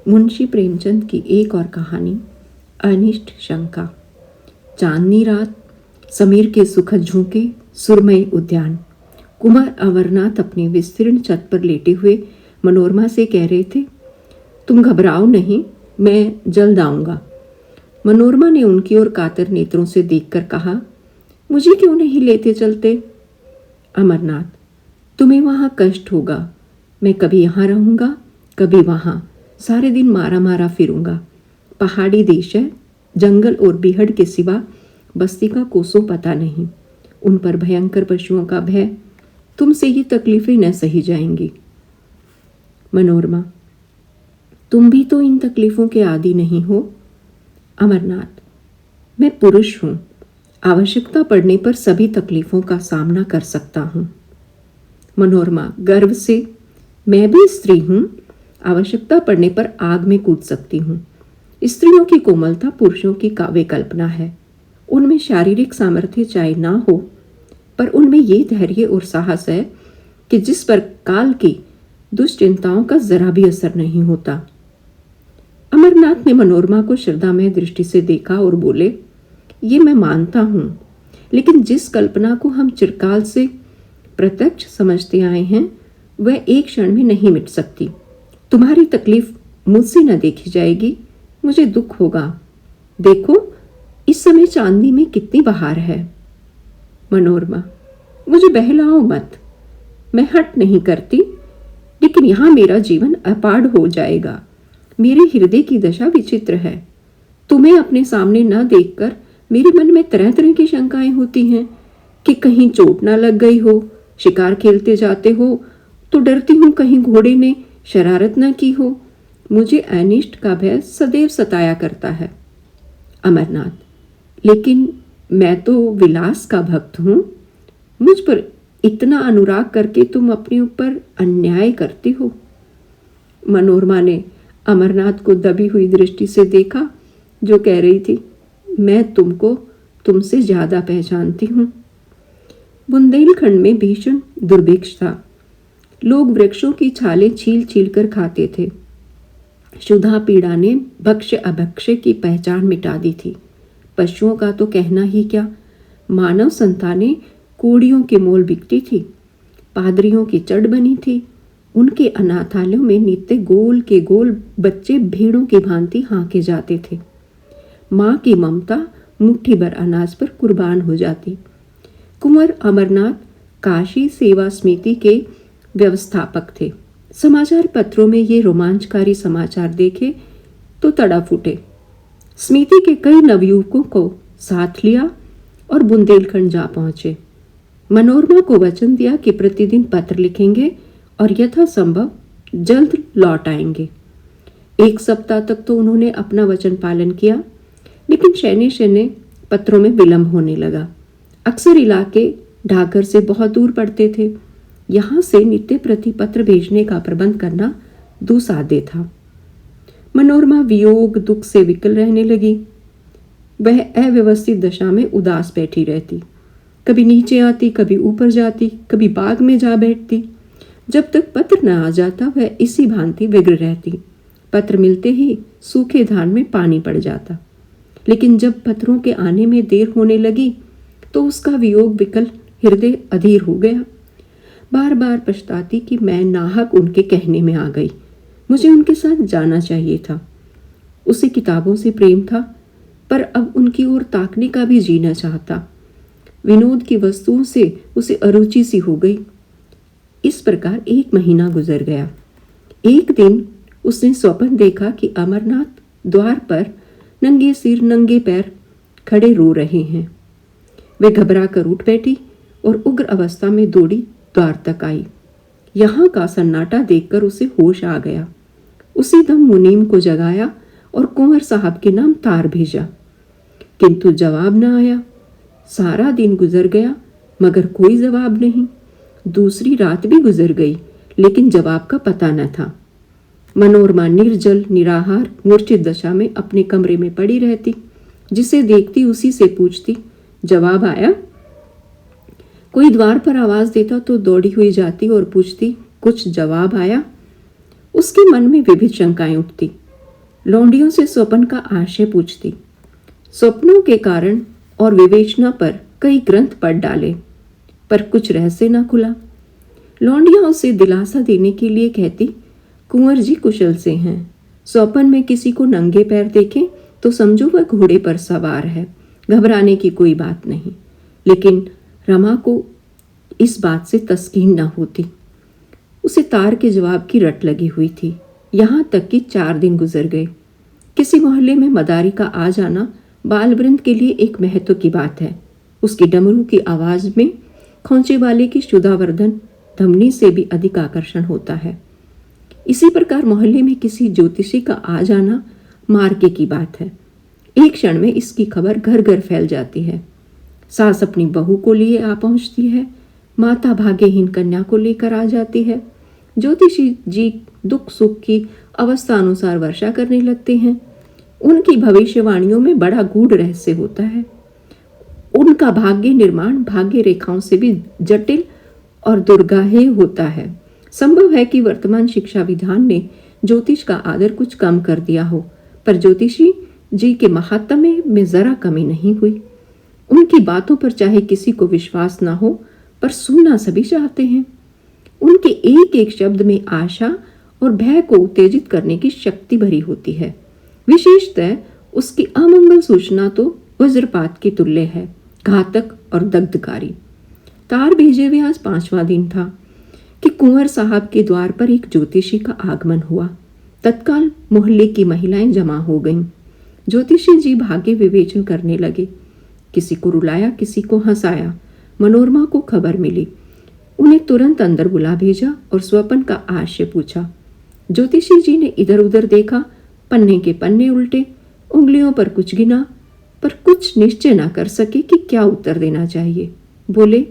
मुंशी प्रेमचंद की एक और कहानी, अनिष्ट शंका। चांदनी रात, समीर के सुखद झोंके, सुरमई उद्यान। कुमार अमरनाथ अपनी विस्तीर्ण छत पर लेटे हुए मनोरमा से कह रहे थे, तुम घबराओ नहीं, मैं जल्द आऊँगा। मनोरमा ने उनकी ओर कातर नेत्रों से देखकर कहा, मुझे क्यों नहीं लेते चलते? अमरनाथ, तुम्हें वहाँ कष्ट होगा। मैं कभी यहाँ रहूँगा, कभी वहाँ, सारे दिन मारा मारा फिरूंगा। पहाड़ी देश है, जंगल और बिहड़ के सिवा बस्ती का कोसों पता नहीं। उन पर भयंकर पशुओं का भय, तुमसे ये तकलीफें न सही जाएंगी। मनोरमा, तुम भी तो इन तकलीफों के आदी नहीं हो। अमरनाथ, मैं पुरुष हूँ, आवश्यकता पड़ने पर सभी तकलीफों का सामना कर सकता हूँ। मनोरमा गर्व से, मैं भी स्त्री हूँ, आवश्यकता पड़ने पर आग में कूद सकती हूँ। स्त्रियों की कोमलता पुरुषों की काव्य कल्पना है। उनमें शारीरिक सामर्थ्य चाहे ना हो, पर उनमें ये धैर्य और साहस है कि जिस पर काल की दुश्चिंताओं का जरा भी असर नहीं होता। अमरनाथ ने मनोरमा को श्रद्धामय दृष्टि से देखा और बोले, ये मैं मानता हूँ, लेकिन जिस कल्पना को हम चिरकाल से प्रत्यक्ष समझते आए हैं वह एक क्षण में नहीं मिट सकती। तुम्हारी तकलीफ मुझसे न देखी जाएगी, मुझे दुख होगा। देखो, इस समय चांदनी में कितनी बहार है। मनोरमा, मुझे बहलाओ मत, मैं हट नहीं करती, लेकिन यहाँ मेरा जीवन अपाढ़ हो जाएगा। मेरे हृदय की दशा विचित्र है। तुम्हें अपने सामने न देखकर मेरे मन में तरह तरह की शंकाएं होती हैं कि कहीं चोट ना लग गई हो। शिकार खेलते जाते हो तो डरती हूँ कहीं घोड़े ने शरारत न की हो। मुझे अनिष्ट का भय सदैव सताया करता है। अमरनाथ, लेकिन मैं तो विलास का भक्त हूँ। मुझ पर इतना अनुराग करके तुम अपने ऊपर अन्याय करती हो। मनोरमा ने अमरनाथ को दबी हुई दृष्टि से देखा, जो कह रही थी, मैं तुमको तुमसे ज्यादा पहचानती हूँ। बुंदेलखंड में भीषण दुर्भिक्ष था। लोग वृक्षों की छालें छील छील कर खाते थे। क्षुधा पीड़ा ने भक्ष्य अभक्ष्य की पहचान मिटा दी थी। पशुओं का तो कहना ही क्या, मानव संतानें कोड़ियों के मोल बिकती थी। पादरियों की चढ़ बनी थी। उनके अनाथालयों में नित्य गोल के गोल बच्चे भीड़ों की भांति हाँके जाते थे। माँ की ममता मुट्ठी भर अनाज पर कुर्बान हो जाती। कुंवर अमरनाथ काशी सेवा समिति के व्यवस्थापक थे। समाचार पत्रों में ये रोमांचकारी समाचार देखे तो तड़प उठे। समिति के कई नवयुवकों को साथ लिया और बुंदेलखंड जा पहुंचे। मनोरमा को वचन दिया कि प्रतिदिन पत्र लिखेंगे और यथासंभव जल्द लौट आएंगे। एक सप्ताह तक तो उन्होंने अपना वचन पालन किया, लेकिन शैने शैने पत्रों में विलंब होने लगा। अक्सर इलाके ढाकर से बहुत दूर पड़ते थे। यहाँ से नित्य प्रति पत्र भेजने का प्रबंध करना दुस्साध्य था। मनोरमा वियोग दुख से विकल रहने लगी। वह अव्यवस्थित दशा में उदास बैठी रहती, कभी नीचे आती, कभी ऊपर जाती, कभी बाग में जा बैठती। जब तक पत्र न आ जाता वह इसी भांति व्यग्र रहती। पत्र मिलते ही सूखे धान में पानी पड़ जाता, लेकिन जब पत्रों के आने में देर होने लगी तो उसका वियोग विकल हृदय अधीर हो गया। बार बार पछताती कि मैं नाहक उनके कहने में आ गई। मुझे उनके साथ जाना चाहिए था। उसे किताबों से प्रेम था, पर अब उनकी ओर ताकने का भी जी न चाहता। विनोद की वस्तुओं से उसे अरुचि सी हो गई। इस प्रकार 1 महीना गुजर गया। एक दिन उसने स्वप्न देखा कि अमरनाथ द्वार पर नंगे सिर नंगे पैर खड़े रो रहे हैं। वे घबरा कर उठ बैठी और उग्र अवस्था में दौड़ी द्वार तक आई। यहाँ का सन्नाटा देखकर उसे होश आ गया। उसी दम मुनीम को जगाया और कुंवर साहब के नाम तार भेजा, किंतु जवाब न आया। सारा दिन गुजर गया मगर कोई जवाब नहीं। दूसरी रात भी गुजर गई, लेकिन जवाब का पता न था। मनोरमा निर्जल निराहार मूर्छित दशा में अपने कमरे में पड़ी रहती। जिसे देखती उसी से पूछती, जवाब आया? कोई द्वार पर आवाज देता तो दौड़ी हुई जाती और पूछती, कुछ जवाब आया? उसके मन में विविध शंकाएं उठती। लौंडियों से स्वपन का आशय पूछती। स्वप्नों के कारण और विवेचना पर कई ग्रंथ पढ़ डाले, पर कुछ रहस्य न खुला। लौंडियां उसे दिलासा देने के लिए कहती, कुंवर जी कुशल से हैं। स्वप्न में किसी को नंगे पैर देखें तो समझो वह घोड़े पर सवार है, घबराने की कोई बात नहीं। लेकिन रमा को इस बात से तस्कीन न होती। उसे तार के जवाब की रट लगी हुई थी। यहाँ तक कि 4 दिन गुजर गए। किसी मोहल्ले में मदारी का आ जाना बाल वृंद के लिए एक महत्व की बात है। उसकी डमरू की आवाज में खोंचे वाले की शुदावर्धन धमनी से भी अधिक आकर्षण होता है। इसी प्रकार मोहल्ले में किसी ज्योतिषी का आ जाना मार्के की बात है। एक क्षण में इसकी खबर घर घर फैल जाती है। सास अपनी बहू को लिए आ पहुंचती है, माता भाग्यहीन कन्या को लेकर आ जाती है। ज्योतिषी जी दुख सुख की अवस्था अनुसार वर्षा करने लगते हैं। उनकी भविष्यवाणियों में बड़ा गूढ़ रहस्य होता है। उनका भाग्य निर्माण भाग्य रेखाओं से भी जटिल और दुर्गाहेय होता है। संभव है कि वर्तमान शिक्षा विधान ने ज्योतिष का आदर कुछ कम कर दिया हो, पर ज्योतिषी जी के महात्म्य में जरा कमी नहीं हुई। उनकी बातों पर चाहे किसी को विश्वास ना हो, पर सुनना सभी चाहते हैं। उनके एक एक शब्द में आशा और भय को उत्तेजित करने की शक्ति भरी होती है। विशेषतः उसकी अमंगल सूचना तो वज्रपात की तुल्य है, घातक और दग्धकारी। तार भेजे हुए आज 5वां दिन था कि कुंवर साहब के द्वार पर एक ज्योतिषी का आगमन हुआ। तत्काल मोहल्ले की महिलाएं जमा हो गईं। ज्योतिषी जी भाग्य विवेचन करने लगे। किसी को रुलाया, किसी को हंसाया। मनोरमा को खबर मिली। उन्हें तुरंत अंदर बुला भेजा और स्वपन का आशय पूछा। ज्योतिषी जी ने इधर उधर देखा, पन्ने के पन्ने उल्टे, उंगलियों पर कुछ गिना, पर कुछ निश्चय ना कर सके कि क्या उत्तर देना चाहिए। बोले,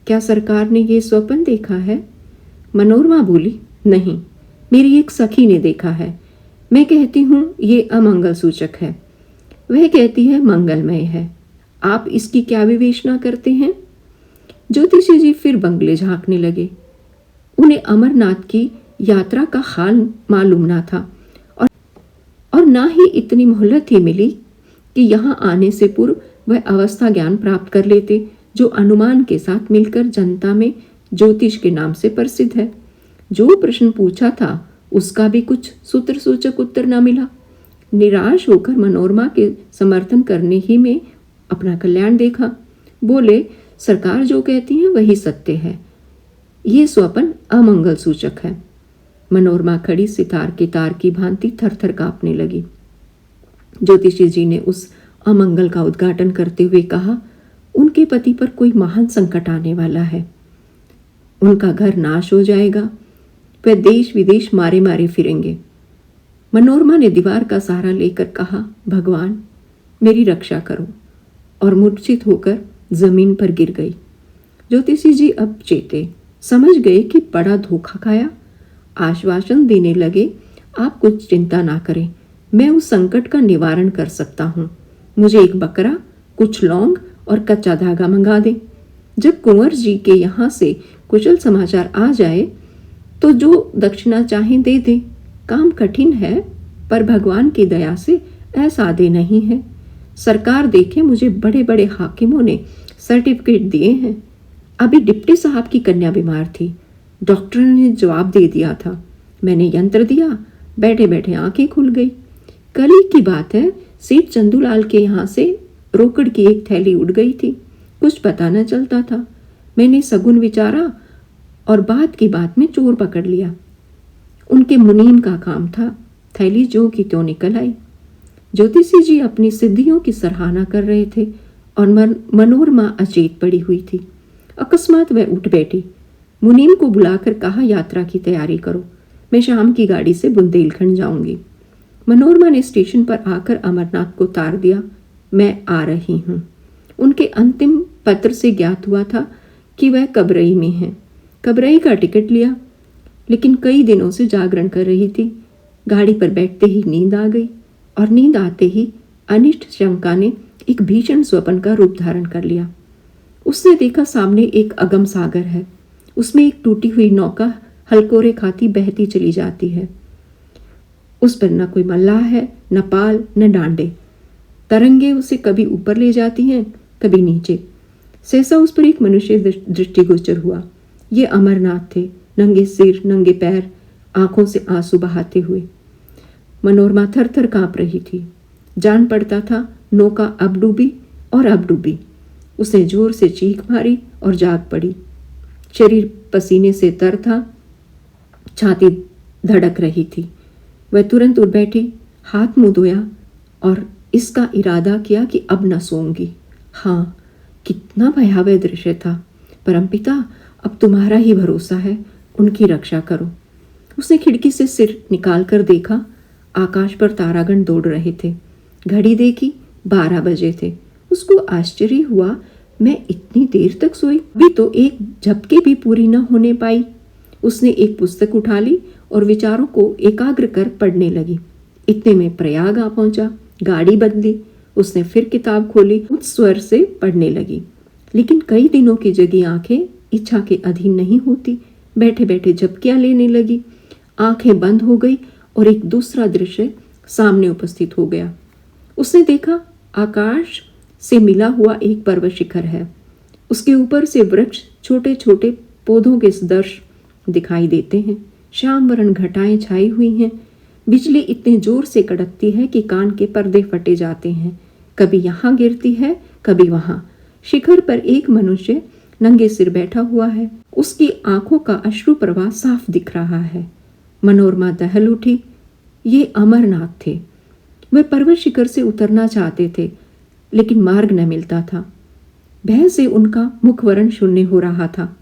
क्या सरकार ने ये स्वप्न देखा है? मनोरमा बोली, नहीं, मेरी एक सखी ने देखा है। मैं कहती हूँ ये अमंगल सूचक है, वह कहती है मंगलमय है। आप इसकी क्या विवेचना करते हैं? ज्योतिषी जी फिर बंगले झांकने लगे। उन्हें अमरनाथ की यात्रा का हाल मालूम ना था और ना ही इतनी मोहलत ही मिली कि यहाँ आने से पूर्व वह अवस्था ज्ञान प्राप्त कर लेते जो अनुमान के साथ मिलकर जनता में ज्योतिष के नाम से प्रसिद्ध है। जो प्रश्न पूछा था उसका भी कुछ सूत्र सूचक उत्तर न मिला। निराश होकर मनोरमा के समर्थन करने ही में अपना कल्याण देखा। बोले, सरकार जो कहती है वही सत्य है, ये स्वप्न अमंगल सूचक है। मनोरमा खड़ी सितार के तार की भांति थरथर कांपने लगी। ज्योतिषी जी ने उस अमंगल का उद्घाटन करते हुए कहा, उनके पति पर कोई महान संकट आने वाला है। उनका घर नाश हो जाएगा, वह देश विदेश मारे मारे फिरेंगे। मनोरमा ने दीवार का सहारा लेकर कहा, भगवान मेरी रक्षा करो, और मूर्छित होकर जमीन पर गिर गई। ज्योतिषी जी अब चेते, समझ गए कि बड़ा धोखा खाया। आश्वासन देने लगे, आप कुछ चिंता ना करें, मैं उस संकट का निवारण कर सकता हूँ। मुझे एक बकरा, कुछ लौंग और कच्चा धागा मंगा दें। जब कुंवर जी के यहाँ से कुशल समाचार आ जाए तो जो दक्षिणा चाहें दे दें। काम कठिन है, पर भगवान की दया से असाध्य नहीं है। सरकार देखे, मुझे बड़े बड़े हाकिमों ने सर्टिफिकेट दिए हैं। अभी डिप्टी साहब की कन्या बीमार थी, डॉक्टर ने जवाब दे दिया था। मैंने यंत्र दिया, बैठे बैठे आंखें खुल गई। कल ही की बात है, सेठ चंदूलाल के यहाँ से रोकड़ की एक थैली उड़ गई थी। कुछ पता न चलता था। मैंने सगुन विचारा और बात की बात में चोर पकड़ लिया। उनके मुनीम का काम था। थैली जो की त्यों निकल आई। ज्योतिषी जी अपनी सिद्धियों की सराहना कर रहे थे और मनोरमा अचेत पड़ी हुई थी। अकस्मात वह उठ बैठी। मुनीम को बुलाकर कहा, यात्रा की तैयारी करो, मैं शाम की गाड़ी से बुंदेलखंड जाऊंगी। मनोरमा ने स्टेशन पर आकर अमरनाथ को तार दिया, मैं आ रही हूँ। उनके अंतिम पत्र से ज्ञात हुआ था कि वह कबरई में हैं। कबरई का टिकट लिया, लेकिन कई दिनों से जागरण कर रही थी। गाड़ी पर बैठते ही नींद आ गई और नींद आते ही अनिष्ट शंका ने एक भीषण स्वप्न का रूप धारण कर लिया। उसने देखा सामने एक अगम सागर है, उसमें एक टूटी हुई नौका हलकोरे खाती बहती चली जाती है। उस पर न कोई मल्लाह है, न पाल, न डांडे। तरंगे उसे कभी ऊपर ले जाती हैं, कभी नीचे। सहसा उस पर एक मनुष्य दृष्टिगोचर हुआ। ये अमरनाथ थे, नंगे सिर, नंगे पैर, आंखों से आंसू बहाते हुए। मनोरमा थर थर कांप रही थी। जान पड़ता था नौका अब डूबी और अब डूबी। उसने जोर से चीख मारी और जाग पड़ी। शरीर पसीने से तर था, छाती धड़क रही थी। वह तुरंत उठ बैठी, हाथ मुंह धोया और इसका इरादा किया कि अब न सोऊंगी। हाँ, कितना भयावह दृश्य था। परमपिता, अब तुम्हारा ही भरोसा है, उनकी रक्षा करो। उसने खिड़की से सिर निकाल कर देखा। आकाश पर तारागण दौड़ रहे थे। घड़ी देखी, 12 बजे थे। उसको आश्चर्य हुआ, मैं इतनी देर तक सोई, भी तो एक झपके भी पूरी न होने पाई। उसने एक पुस्तक उठा ली और विचारों को एकाग्र कर पढ़ने लगी। इतने में प्रयाग आ पहुंचा। गाड़ी बदली। उसने फिर किताब खोली, उच्च स्वर से पढ़ने लगी। लेकिन कई दिनों की जगी आंखें इच्छा के अधीन नहीं होती। बैठे बैठे झपकियां लेने लगी। आंखें बंद हो गई और एक दूसरा दृश्य सामने उपस्थित हो गया। उसने देखा, आकाश से मिला हुआ एक पर्वत शिखर है। उसके ऊपर से वृक्ष छोटे छोटे पौधों के सदृश दिखाई देते हैं। श्याम वर्ण घटाएं छाई हुई हैं। बिजली इतने जोर से कड़कती है कि कान के पर्दे फटे जाते हैं। कभी यहाँ गिरती है, कभी वहाँ। शिखर पर एक मनुष्य नंगे सिर बैठा हुआ है। उसकी आंखों का अश्रु प्रवाह साफ दिख रहा है। मनोरमा दहल उठी। ये अमरनाथ थे। वह पर्वत शिखर से उतरना चाहते थे, लेकिन मार्ग न मिलता था। भय से उनका मुखवरण शून्य हो रहा था।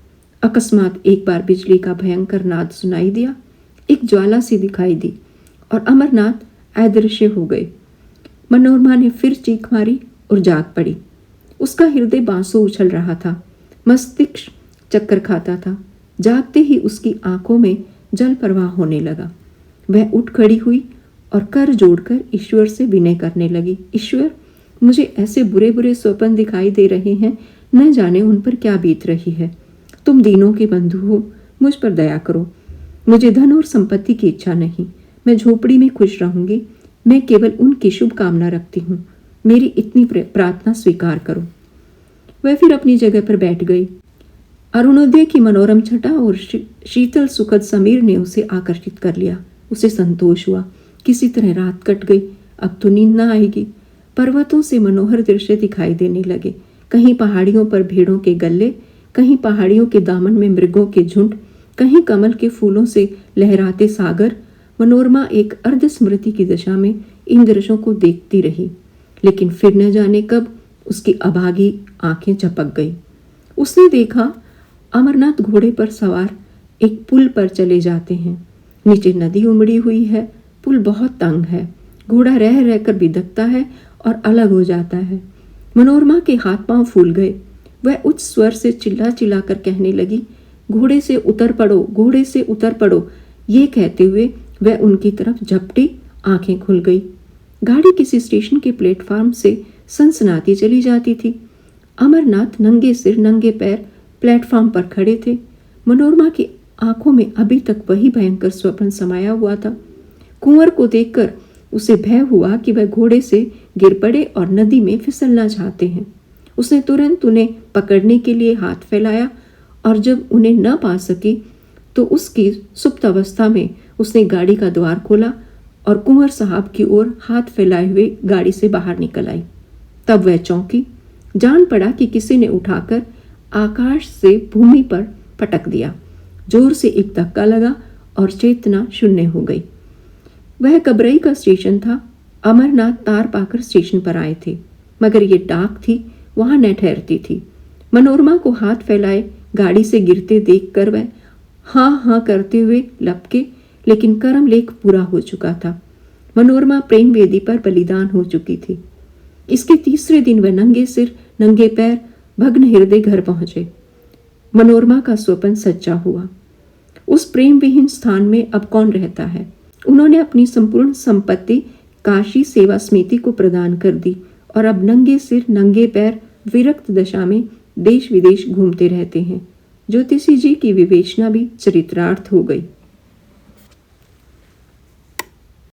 अकस्मात एक बार बिजली का भयंकर नाद सुनाई दिया। एक ज्वाला सी दिखाई दी और अमरनाथ अदृश्य हो गए। मनोरमा ने फिर चीख मारी और जाग पड़ी। उसका हृदय बांसों उछल रहा था। मस्तिष्क चक्कर खाता था। जागते ही उसकी आंखों में जल प्रवाह होने लगा। वह उठ खड़ी हुई और कर जोड़कर ईश्वर से विनय करने लगी। ईश्वर, मुझे ऐसे बुरे बुरे स्वप्न दिखाई दे रहे हैं, न जाने उन पर क्या बीत रही है। तुम दीनों के बंधु हो, मुझ पर दया करो। मुझे धन और संपत्ति की इच्छा नहीं। मैं झोपड़ी में खुश रहूंगी। मैं केवल उनकी शुभ कामना रखती हूँ। मेरी इतनी प्रार्थना स्वीकार करो। वह फिर अपनी जगह पर बैठ गई। अरुणोदय की मनोरम छटा और शीतल सुखद समीर ने उसे आकर्षित कर लिया। उसे संतोष हुआ, किसी तरह रात कट गई। अब तो नींद न आएगी। पर्वतों से मनोहर दृश्य दिखाई देने लगे। कहीं पहाड़ियों पर भेड़ों के गल्ले, कहीं पहाड़ियों के दामन में मृगों के झुंड, कहीं कमल के फूलों से लहराते सागर। मनोरमा एक अर्ध स्मृति की दशा में इन दृश्यों को देखती रही, लेकिन फिर न जाने कब उसकी अभागी आंखें झपक गई। उसने देखा, अमरनाथ घोड़े पर सवार एक पुल पर चले जाते हैं। नीचे नदी उमड़ी हुई है। पुल बहुत तंग है। घोड़ा रह रहकर बिदकता है और अलग हो जाता है। मनोरमा के हाथ पांव फूल गए। वह उच्च स्वर से चिल्ला चिल्ला कर कहने लगी, घोड़े से उतर पड़ो, घोड़े से उतर पड़ो। ये कहते हुए वह उनकी तरफ झपटी। आंखें खुल गई। गाड़ी किसी स्टेशन के प्लेटफार्म से सनसनाती चली जाती थी। अमरनाथ नंगे सिर नंगे पैर प्लेटफार्म पर खड़े थे। मनोरमा की आंखों में अभी तक वही भयंकर स्वप्न समाया हुआ था। कुंवर को देखकर उसे भय हुआ कि वह घोड़े से गिर पड़े और नदी में फिसलना चाहते हैं। उसने तुरंत उन्हें पकड़ने के लिए हाथ फैलाया और जब उन्हें न पा सकी तो उसकी सुप्त अवस्था में उसने गाड़ी का द्वार खोला और कुंवर साहब की ओर हाथ फैलाए हुए गाड़ी से बाहर निकल आई। तब वह चौंकी। जान पड़ा कि किसी ने उठाकर आकाश से भूमि पर पटक दिया। जोर से एक धक्का लगा और चेतना शून्य हो गई। वह कबरई का स्टेशन था। अमरनाथ तार पाकर स्टेशन पर आए थे, मगर ये डाक थी, वहां न ठहरती थी। मनोरमा को हाथ फैलाए गाड़ी से गिरते देखकर वह हाँ हाँ करते हुए लपके, लेकिन कर्म लेख पूरा हो चुका था। मनोरमा प्रेम वेदी पर बलिदान हो चुकी थी। इसके तीसरे दिन वह नंगे सिर नंगे पैर भग्न हृदय घर पहुंचे। मनोरमा का स्वप्न सच्चा हुआ। उस प्रेम विहीन स्थान में अब कौन रहता है। उन्होंने अपनी संपूर्ण संपत्ति काशी सेवा समिति को प्रदान कर दी और अब नंगे सिर नंगे पैर विरक्त दशा में देश विदेश घूमते रहते हैं। ज्योतिषी जी की विवेचना भी चरित्रार्थ हो गई।